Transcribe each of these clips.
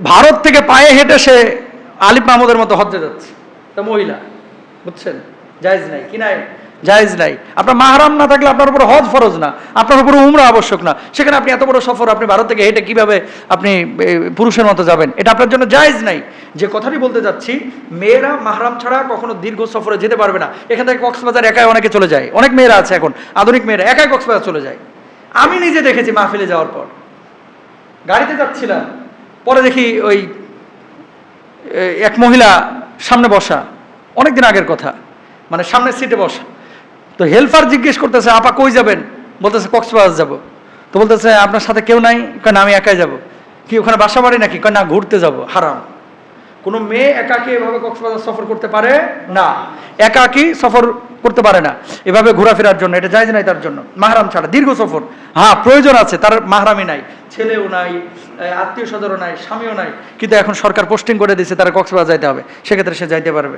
ভারত থেকে পায়ে হেঁটে সে আলিফ মাহমুদের মতো হজ্জে যাচ্ছে, তা মহিলা, বুঝছেন? জায়েজ নাই কি নাই? জায়েজ নাই। আপনার মাহরাম না থাকলে আপনার উপর হজ ফরজ না, আপনার উপর উমরা আবশ্যক না, সেখানে আপনি এত বড় সফর আপনি ভারত থেকে হেঁটে কিভাবে আপনি পুরুষের মতো যাবেন? এটা আপনার জন্য জায়েজ নাই। যে কথাটি বলতে যাচ্ছি, মেয়েরা মাহরাম ছাড়া কখনো দীর্ঘ সফরে যেতে পারবে না। এখান থেকে কক্সবাজার একাই অনেকে চলে যায়, অনেক মেয়েরা আছে এখন, আধুনিক মেয়েরা একাই কক্সবাজার চলে যায়। আমি নিজে দেখেছি মাহফিলে যাওয়ার পর, গাড়িতে যাচ্ছিলাম, পরে দেখি ওই এক মহিলা সামনে বসা, অনেকদিন আগের কথা, মানে সামনের সিটে বসা। তো হেল্পার জিজ্ঞেস করতেছে, আপা কই যাবেন? বলতেছে কক্সবাজার যাব। তো বলতেছে আপনার সাথে কেউ নাই? কয় না, আমি একাই যাব। কি ওখানে বাসা বাড়ি নাকি? কয় না, ঘুরতে যাব। হারাম। কোনো মেয়ে একাকী এভাবে কক্সবাজার সফর করতে পারে না, একাকী সফর করতে পারে না এভাবে ঘোরাফেরার জন্য, এটা জায়েজ নাই তার জন্য মাহরাম ছাড়া দীর্ঘ সফর। হ্যাঁ, প্রয়োজন আছে, তার মাহরামই নাই, ছেলেও নাই, আত্মীয় স্বজনও নাই, স্বামীও নাই, কিন্তু এখন সরকার পোস্টিং করে দিয়েছে তারা কক্সবাজার যাইতে হবে, সেক্ষেত্রে সে যাইতে পারবে।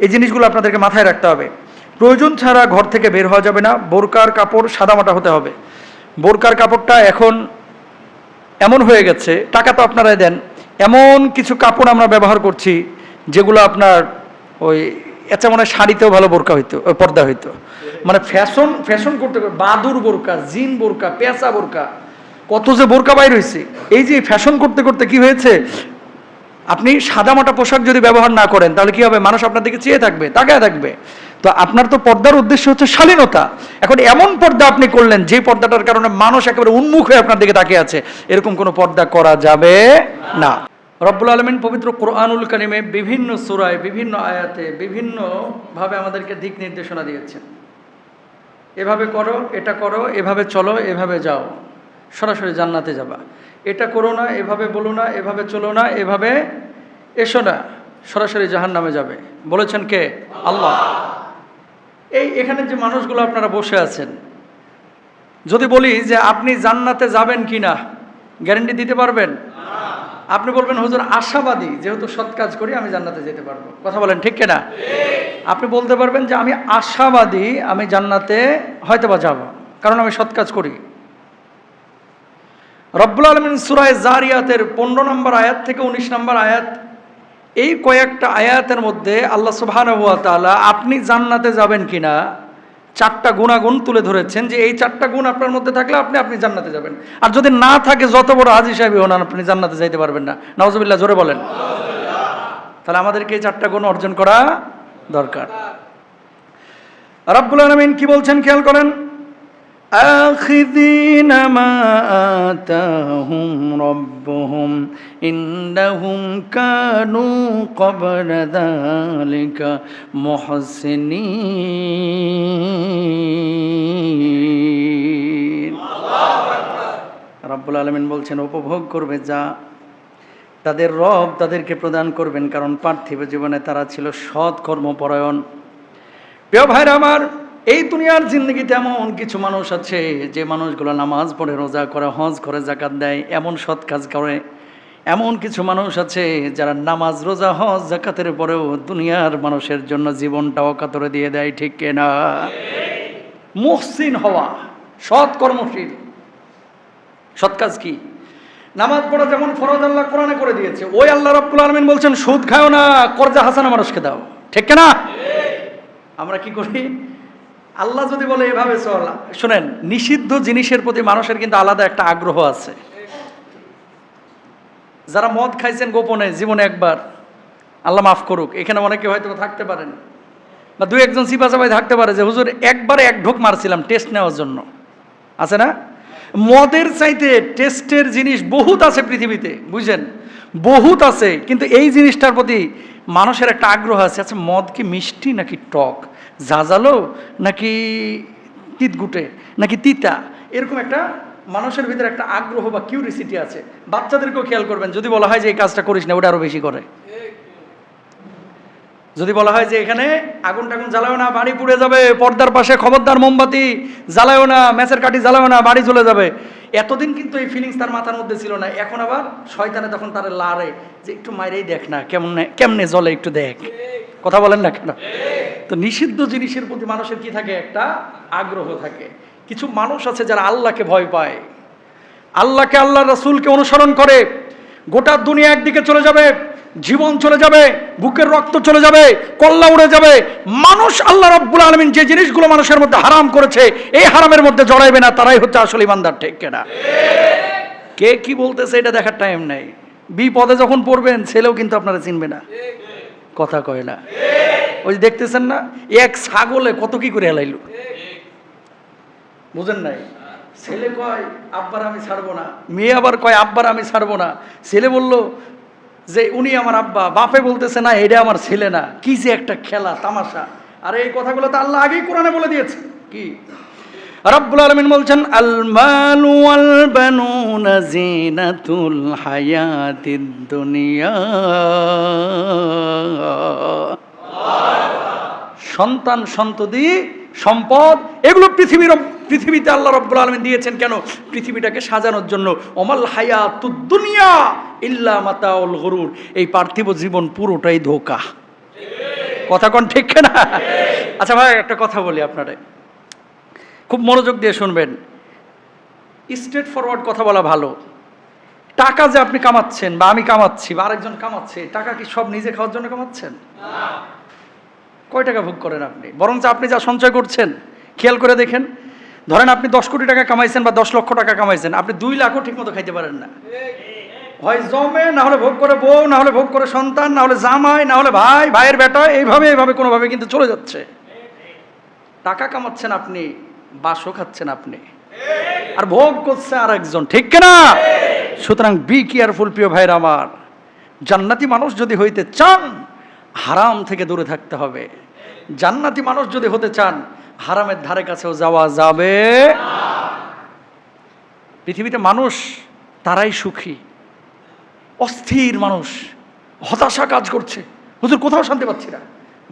এই জিনিসগুলো আপনাদেরকে মাথায় রাখতে হবে। প্রয়োজন ছাড়া ঘর থেকে বের হওয়া যাবে না। বোরকার কাপড় সাদামাটা হতে হবে। বোরকার কাপড়টা এখন এমন হয়ে গেছে, টাকা তো আপনারাই দেন, এমন কিছু কাপড় আমরা ব্যবহার করছি যেগুলো আপনার ওই এত মনে শাড়িতেও ভালো বোরকা হইতো, পর্দা হইতো, মানে ফ্যাশন ফ্যাশন করতে, বাদুর বোরকা, জিন বোরকা, পেঁচা বোরকা, কত যে বোরকা বাইর হয়েছে। এই যে ফ্যাশন করতে করতে কি হয়েছে, আপনি সাদামাটা পোশাক যদি ব্যবহার না করেন তাহলে কি হবে? মানুষ আপনার দিকে চেয়ে থাকবে, তাকায় থাকবে। তো আপনার তো পর্দার উদ্দেশ্য হচ্ছে শালীনতা। এখন এমন পর্দা আপনি করলেন যে পর্দাটার কারণে মানুষ একেবারে উন্মুখ হয়ে আপনার দিকে তাকিয়ে আছে, এরকম কোনো পর্দা করা যাবে না। রব্বুল আলামিন পবিত্র কোরআনুল কারিমে বিভিন্ন সূরায় বিভিন্ন আয়াতে বিভিন্নভাবে আমাদেরকে দিক নির্দেশনা দিয়েছেন। এভাবে করো, এটা করো, এভাবে চলো, এভাবে যাও, সরাসরি জান্নাতে যাবা। এটা করো না, এভাবে বলো না, এভাবে চলো না, এভাবে এসো না, সরাসরি জাহান্নামে যাবে। বলেছেন কে? আল্লাহ। এখানে যে মানুষগুলো আপনারা বসে আছেন, যদি বলি যে আপনি জান্নাতে যাবেন কিনা, গ্যারান্টি দিতে পারবেন? আপনি বলবেন হুজুর আশাবাদী, যেহেতু সৎ কাজ করি আমি জান্নাতে যেতে পারবো। কথা বলেন ঠিক কিনা? আপনি বলতে পারবেন যে আমি আশাবাদী, আমি জান্নাতে হয়তোবা যাব, কারণ আমি সৎ কাজ করি। রব্বুল আলামিন সূরা জারিয়াতের 15 নম্বর আয়াত থেকে 19 নম্বর আয়াত, এই কয়েকটা আয়াতের মধ্যে আল্লাহ সুবহানাহু ওয়া তাআলা আপনি জান্নাতে যাবেন কিনা 4টা গুণাগুণ তুলে ধরেছেন, যে এই 4টা গুণ আপনার মধ্যে থাকলে আপনি জান্নাতে যাবেন। আর যদি না থাকে, যত বড় হাজী সাহেব হন, আপনি জান্নাতে যাইতে পারবেন না। নাউজুবিল্লাহ, জোরে বলেন। তাহলে আমাদেরকে এই 4টা গুণ অর্জন করা দরকার। রব্বুল আলামিন কি বলছেন খেয়াল করেন, আখিযিনা মা আতাহুম রাব্বুহুম ইন্নাহুম কানু ক্বাবলা যালিকা মুহসিনিন। রব্বুল আলামিন বলছেন উপভোগ করবে যা তাদের রব তাদেরকে প্রদান করবেন, কারণ পার্থিব জীবনে তারা ছিল সৎ কর্মপরায়ণ। প্রিয় ভাইরা আমার, এই দুনিয়ার জিন্দগিতে এমন কিছু মানুষ আছে যে মানুষগুলো নামাজ পড়ে, রোজা করে, হজ করে, যাকাত দেয়, এমন সৎ কাজ করে। এমন কিছু মানুষ আছে যারা নামাজ, রোজা, হজ, যাকাতের পরেও দুনিয়ার মানুষের জন্য জীবনটা অকাতরে দিয়ে দেয়, ঠিক কিনা? মুহসিন হওয়া, সৎ কর্মশীল। সৎ কাজ কি? নামাজ পড়া যেমন ফরজ আল্লাহ কোরআনে করে দিয়েছে, ওই আল্লাহ রাব্বুল আলামিন বলছেন সুদ খাও না, কর্জা হাসানা মানুষকে দাও, ঠিক কিনা? আমরা কি করি? আল্লাহ যদি বলে এভাবে চল, শুনেন, নিষিদ্ধ জিনিসের প্রতি মানুষের কিন্তু আলাদা একটা আগ্রহ আছে। যারা মদ খাইছেন গোপনে জীবনে একবার, আল্লাহ মাফ করুক, এখানে অনেকে হয়তো থাকতে পারেন, বা 2-1 সিপাচাপাই থাকতে পারে যে হুজুর একবারে 1 ঢোক মারছিলাম টেস্ট নেওয়ার জন্য। আছে না? মদের চাইতে টেস্টের জিনিস বহুত আছে পৃথিবীতে, বুঝছেন, বহুত আছে, কিন্তু এই জিনিসটার প্রতি মানুষের একটা আগ্রহ আছে। আচ্ছা, মদ কি মিষ্টি নাকি টক, ঝাঁঝালো নাকি তিতগুটে নাকি তিতা, এরকম একটা মানুষের ভিতরে একটা আগ্রহ বা কিউরিসিটি আছে। বাচ্চাদেরকেও খেয়াল করবেন, যদি বলা হয় যে এই কাজটা করিস না, ওটা আরো বেশি করে। যদি বলা হয় যে এখানে আগুন টাগুন জ্বালাও না, বাড়ি পুড়ে যাবে, পর্দার পাশে খবরদার মোমবাতি জ্বালাও না, ম্যাচের কাঠি জ্বালাও না, বাড়ি চলে যাবে। এতদিন কিন্তু এই ফিলিংস তার মাথার মধ্যে ছিল না, এখন আবার শয়তানে তখন তার লারে যে একটু মাইরেই দেখ না, কেমনে জ্বলে একটু দেখ। কথা বলেন না কেন? তো নিষিদ্ধ জিনিসের প্রতি মানুষের কি থাকে? একটা আগ্রহ থাকে। কিছু মানুষ আছে যারা আল্লাহকে ভয় পায়, আল্লাহকে, আল্লাহ রাসূলকে অনুসরণ করে, গোটা দুনিয়া একদিকে চলে যাবে, জীবন চলে যাবে, বুকের রক্ত চলে যাবে, কল্লা উড়ে যাবে। মানুষ আল্লাহ রাব্বুল আলামিন যে জিনিসগুলো মানুষের মধ্যে হারাম করেছে, এই হারামের মধ্যে জড়াইবে না, তারাই হচ্ছে আসলে ইমানদার। ঠিক কিনা? কে কি বলতেছে এটা দেখার টাইম নাই। বিপদে যখন পড়বেন ছেলেও কিন্তু আপনারা চিনবে না, কথা কয় না। ওই যে দেখতেছেন না, এক ছাগলে কত কি করে হেলাইলো, বুঝেন নাই? ছেলে কয় আব্বার আমি ছাড়বো না, মেয়ে আবার কয় আব্বার আমি ছাড়বো না। ছেলে বলল যে উনি আমার আব্বা, বাপে বলতেছে না এটা আমার ছেলে না। কি যে একটা খেলা তামাশা। আর এই কথাগুলো তো আল্লাহ আগেই কোরআনে বলে দিয়েছে। কি রব্বুল আলামিন বলছেন, আল মালু ওয়াল বানুনা জিনাতুল হায়াতিদ দুনিয়া। সন্তান সন্ততি সম্পদ এগুলো পৃথিবীতে আল্লাহ রাব্বুল আলামিন দিয়েছেন কেন? পৃথিবীটাকে সাজানোর জন্য। ওমাল হায়াতুদ দুনিয়া ইল্লা মাতাউল গুরুর। এই পার্থিব জীবন পুরোটাই ধোঁকা। কথা কোন ঠিক না? আচ্ছা ভাই একটা কথা বলি আপনারে, খুব মনোযোগ দিয়ে শুনবেন। স্ট্রেট ফরওয়ার্ড কথা বলা ভালো। টাকা যে আপনি কামাচ্ছেন বা আমি কামাচ্ছি বা আরেকজন কামাচ্ছে, টাকা কি সব নিজে খাওয়ার জন্য কামাচ্ছেন? কয় টাকা ভোগ করেন আপনি? বরঞ্চ আপনি যা সঞ্চয় করছেন খেয়াল করে দেখেন। ধরেন আপনি 10 কোটি টাকা কামাইছেন বা 10 লক্ষ টাকা কামাইছেন, আপনি 2 লাখও ঠিক মতো খাইতে পারেন না। হয় জমে, না হলে ভোগ করে বউ, না হলে ভোগ করে সন্তান, না হলে জামাই, না হলে ভাই, ভাইয়ের বেটা, এইভাবে কোনোভাবে কিন্তু চলে যাচ্ছে। টাকা কামাচ্ছেন আপনি, বাসও খাচ্ছেন আপনি, আর ভোগ করছে আর একজন। ঠিক কিনা? সুতরাং বি কেয়ারফুল প্রিয় ভাইরা আমার। জান্নাতি মানুষ যদি হইতে চান, হারাম থেকে দূরে থাকতে হবে। জান্নাতি মানুষ যদি হতে চান, হারামের ধারে কাছেও যাওয়া যাবে না। পৃথিবীতে মানুষ তারাই সুখী, অস্থির মানুষ, হতাশা কাজ করছে। হুজুর কোথাও শান্তি পাচ্ছি না,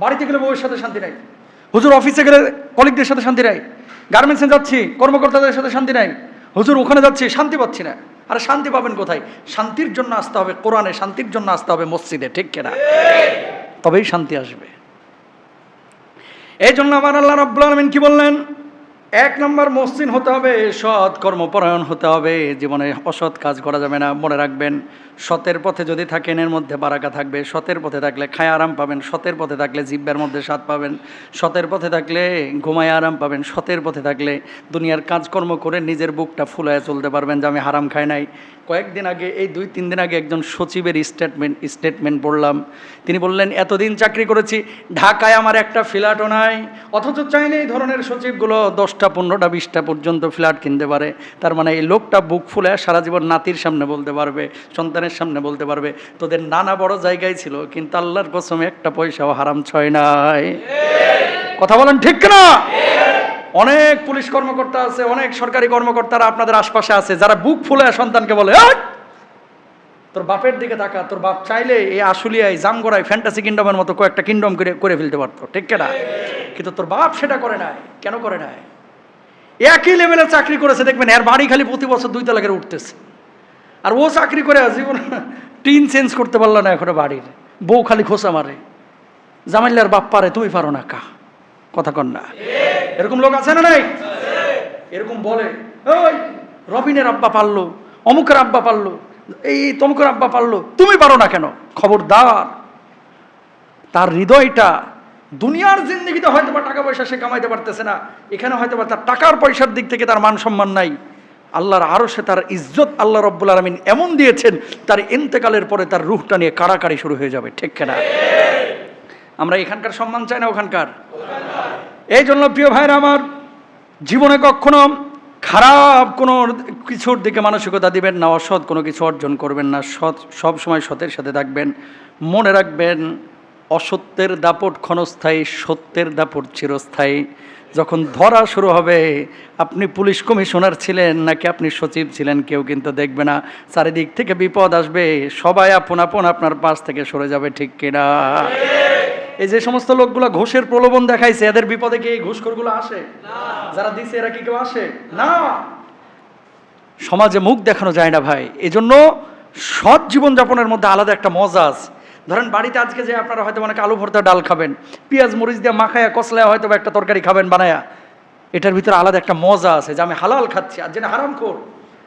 বাড়িতে গেলে বউয়ের সাথে শান্তি নাই, হুজুর অফিসে গেলে কলিগদের সাথে শান্তি নাই, গার্মেন্টসে যাচ্ছি কর্মকর্তাদের সাথে শান্তি নাই, হুজুর ওখানে যাচ্ছি শান্তি পাচ্ছি না। আরে শান্তি পাবেন কোথায়? শান্তির জন্য আসতে হবে কোরআনে, শান্তির জন্য আসতে হবে মসজিদে। ঠিক কিনা? তবেই শান্তি আসবে। এই জন্য আমার আল্লাহ রাব্বুল আলামিন কি বললেন? 1 নম্বর মসজিদ হতে হবে, সৎ কর্মপরায়ণ হতে হবে, জীবনে অসৎ কাজ করা যাবে না। মনে রাখবেন, সতের পথে যদি থাকেন এর মধ্যে বারাকা থাকবে। সতের পথে থাকলে খায় আরাম পাবেন, সতের পথে থাকলে জিহ্বার মধ্যে স্বাদ পাবেন, সতের পথে থাকলে ঘুমায় আরাম পাবেন, সতের পথে থাকলে দুনিয়ার কাজকর্ম করে নিজের বুকটা ফুলায় চলতে পারবেন যে আমি হারাম খাই নাই। কয়েকদিন আগে, এই 2-3 দিন আগে একজন সচিবের স্টেটমেন্ট পড়লাম। তিনি বললেন, এতদিন চাকরি করেছি, ঢাকায় আমার একটা ফ্ল্যাটও নাই, অথচ চাইলে এই ধরনের সচিবগুলো 10টা 15টা 20টা পর্যন্ত ফ্ল্যাট কিনতে পারে। তার মানে এই লোকটা বুক ফুলে সারা জীবন নাতির সামনে বলতে পারবে, সন্তানের সামনে বলতে পারবে, তোদের নানা বড় জায়গায় ছিল, কিন্তু আল্লাহর কসমে একটা পয়সাও হারাম ছয় নাই। কথা বলেন ঠিক না? অনেক পুলিশ কর্মকর্তা আছে, অনেক সরকারি কর্মকর্তারা আপনাদের আশপাশে আছে, যারা বুক ফুলে সন্তানকে বলে, তোর বাপের দিকে তাকা, তোর বাপ চাইলে এই আশুলিয়ায়, জামগড়ায়, ফ্যান্টাসি কিংডমের মতো কয়েকটা কিংডম করে ফেলতে পারতো। ঠিক কিনা? কিন্তু তোর বাপ সেটা করে নাই। কেন করে নাই? একই লেভেলে চাকরি করেছে, দেখবেন এর বাড়ি খালি প্রতি বছর 2 তলা করে উঠতেছে, আর ও চাকরি করে জীবন টিন চেঞ্জ করতে পারলো না এখনো বাড়ির। বউ খালি খোঁচা মারে, জামাইলার বাপ পারে, তুমি পারো না কা। কথা কন না? এরকম লোক আছে না নাই? এরকম বলে, ওই রবিনের আব্বা পারলো, অমুকের আব্বা পারলো, এই তমুকের আব্বা পারলো, তুমি পারো না কেন? খবরদার। তার হৃদয়টা দুনিয়ার জিন্দেগিতে হয়তো বা টাকা পয়সা সে কামাইতে পারতেছে না, এখানে হয়তো বা তার টাকার পয়সার দিক থেকে তার মান সম্মান নাই, আল্লাহর আরশে তার ইজ্জত আল্লাহ রাব্বুল আলামিন এমন দিয়েছেন, তার ইন্তেকালের পরে তার রূহটা নিয়ে কাড়াকাড়ি শুরু হয়ে যাবে। ঠিক কিনা? আমরা এখানকার সম্মান চাই না ওখানকার? এই জন্য প্রিয় ভাইরা আমার, জীবনে কখনো খারাপ কোনো কিছুর দিকে মানসিকতা দিবেন না, অসৎ কোনো কিছু অর্জন করবেন না, সব সময় সতের সাথে থাকবেন। মনে রাখবেন, অসত্যের দাপট ক্ষণস্থায়ী, সত্যের দাপট চিরস্থায়ী। যখন ধরা শুরু হবে, আপনি পুলিশ কমিশনার ছিলেন নাকি আপনি সচিব ছিলেন, কেউ কিন্তু দেখবে না। চারিদিক থেকে বিপদ আসবে, সবাই আপন আপন আপনার পাশ থেকে সরে যাবে। ঠিক কিনা? এই যে সমস্ত লোকগুলো ঘুষের প্রলোভন দেখাইছে, এদের বিপদে কি এই ঘুষখোরগুলো আসে? যারা দিছে এরা কি কেউ আসে? না। সমাজে মুখ দেখানো যায় না ভাই। এজন্য সৎ জীবনযাপনের মধ্যে আলাদা একটা মজা আছে। ধরেন বাড়িতে আজকে যে আপনারা হয়তো অনেক আলু ভর্তা ডাল খাবেন, পেঁয়াজ মরিচ দিয়ে মাখায়া কসলায় হয়তো একটা তরকারি খাবেন বানায়া, এটার ভিতরে আলাদা একটা মজা আছে যে আমি হালাল খাচ্ছি। আর যেটা হারামখোর,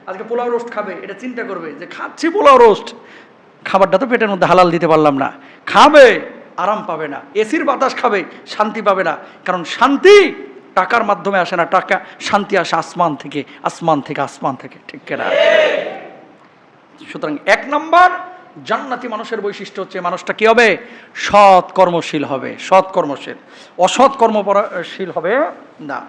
আজকে পোলাও রোস্ট খাবে, এটা চিন্তা করবে যে খাচ্ছি পোলাও রোস্ট, খাবারটা তো পেটের মধ্যে হালাল দিতে পারলাম না। খাবে, আরাম পাবে না, এসির বাতাস খাবে, শান্তি পাবে না। কারণ শান্তি টাকার মাধ্যমে আসে না, টাকা শান্তি আসে আসমান থেকে, আসমান থেকে, আসমান থেকে, ঠিক কিনা? সুতরাং 1 নম্বর জান্নাতি মানুষের বৈশিষ্ট্য হচ্ছে মানুষটা কি হবে? সৎ কর্মশীল হবে, সৎ কর্মশীল, অসৎ কর্মশীল হবে না।